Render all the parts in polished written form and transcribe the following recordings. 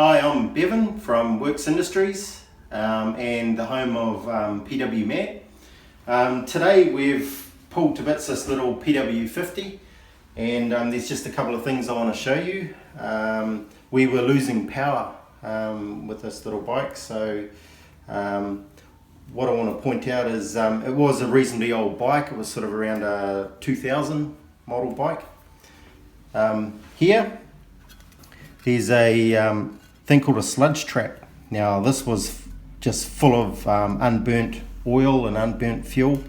Hi, I'm Bevan from Works Industries and the home of PWMAD. Today we've pulled to bits this little PW50 and there's just a couple of things I want to show you. We were losing power with this little bike, so what I want to point out is it was a reasonably old bike. It was sort of around a 2000 model bike. Here there's a thing called a sludge trap. Now this was just full of unburnt oil and unburnt fuel,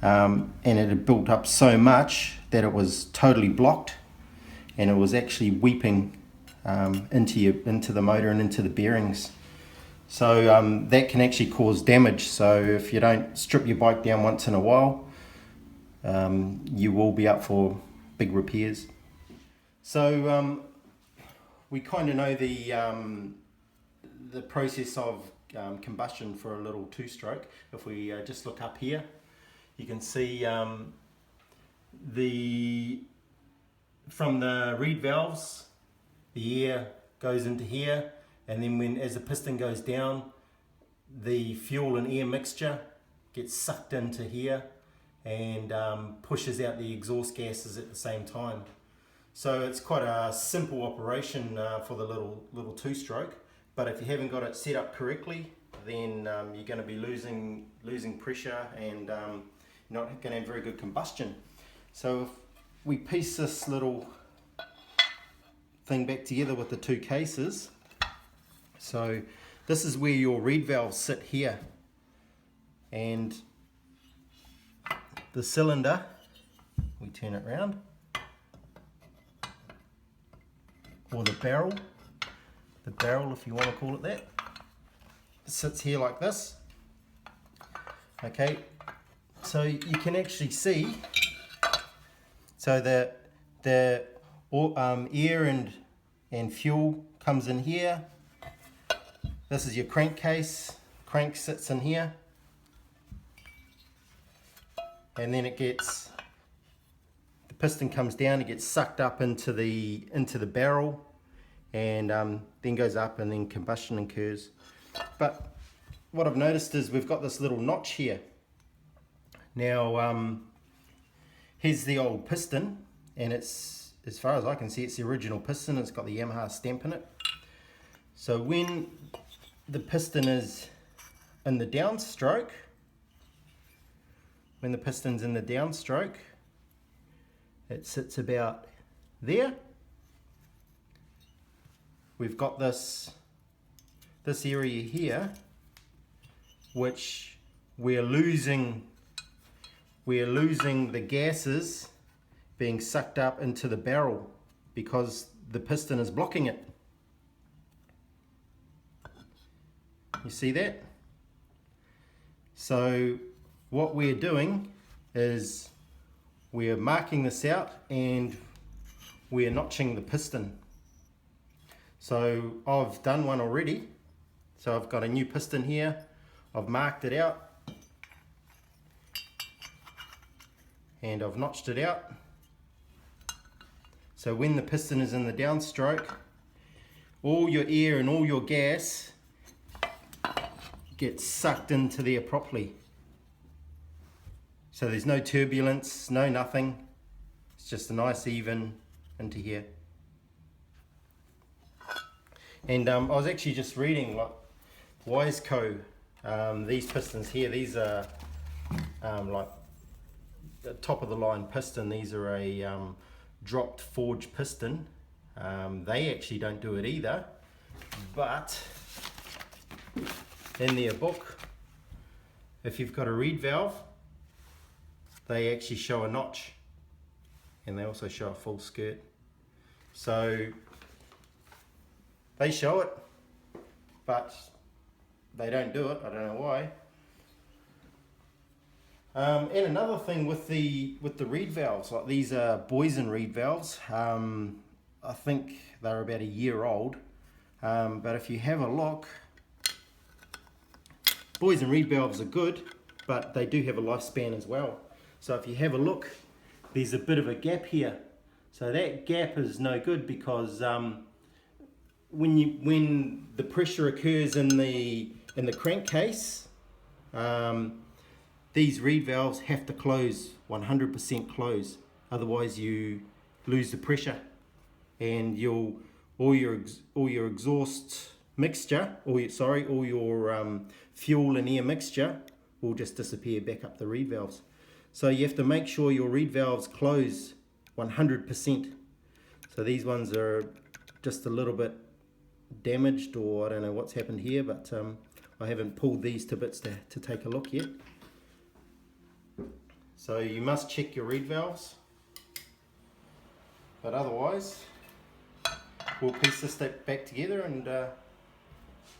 and it had built up so much that it was totally blocked, and it was actually weeping into the motor and into the bearings. So that can actually cause damage. So if you don't strip your bike down once in a while, you will be up for big repairs. So we kind of know the process of combustion for a little two-stroke. If we just look up here, you can see from the reed valves, the air goes into here, and then as the piston goes down, the fuel and air mixture gets sucked into here and pushes out the exhaust gases at the same time. So it's quite a simple operation for the little two-stroke, but if you haven't got it set up correctly, then you're going to be losing pressure and not going to have very good combustion. So if we piece this little thing back together with the two cases, so this is where your reed valves sit here, and the cylinder, we turn it round, or the barrel if you want to call it that, sits here like this. Okay, so you can actually see, so that the air and fuel comes in here. This is your crankcase. Crank sits in here, and then the piston comes down, it gets sucked up into the barrel, and then goes up, and then combustion occurs. But what I've noticed is we've got this little notch here. Now here's the old piston, and it's, as far as I can see, it's the original piston. It's got the Yamaha stamp in it. So when the piston is in the downstroke, it sits about there. We've got this area here, which we're losing the gases being sucked up into the barrel because the piston is blocking it. You see that? So what we're doing is we're marking this out and we're notching the piston. So I've done one already. So I've got a new piston here. I've marked it out and I've notched it out. So when the piston is in the downstroke, all your air and all your gas gets sucked into there properly. So there's no turbulence, no nothing. It's just a nice even into here. And I was actually just reading, like, Wiseco, these pistons here, these are like the top of the line piston. These are a dropped forged piston. They actually don't do it either, but in their book, if you've got a reed valve, they actually show a notch, and they also show a full skirt. So they show it, but they don't do it. I don't know why. And another thing with the reed valves, like these are Boysen reed valves. I think they're about a year old, but if you have a look, Boysen reed valves are good, but they do have a lifespan as well. So if you have a look, there's a bit of a gap here. So that gap is no good because when the pressure occurs in the crankcase, these reed valves have to close 100% close, otherwise you lose the pressure, and all your exhaust mixture, all your fuel and air mixture will just disappear back up the reed valves. So you have to make sure your reed valves close 100%. So these ones are just a little bit damaged, or I don't know what's happened here, but I haven't pulled these to bits to take a look yet. So you must check your reed valves, but otherwise we'll piece this back together and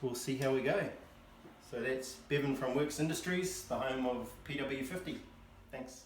we'll see how we go. So that's Bevan from Works Industries, the home of PW50. Thanks.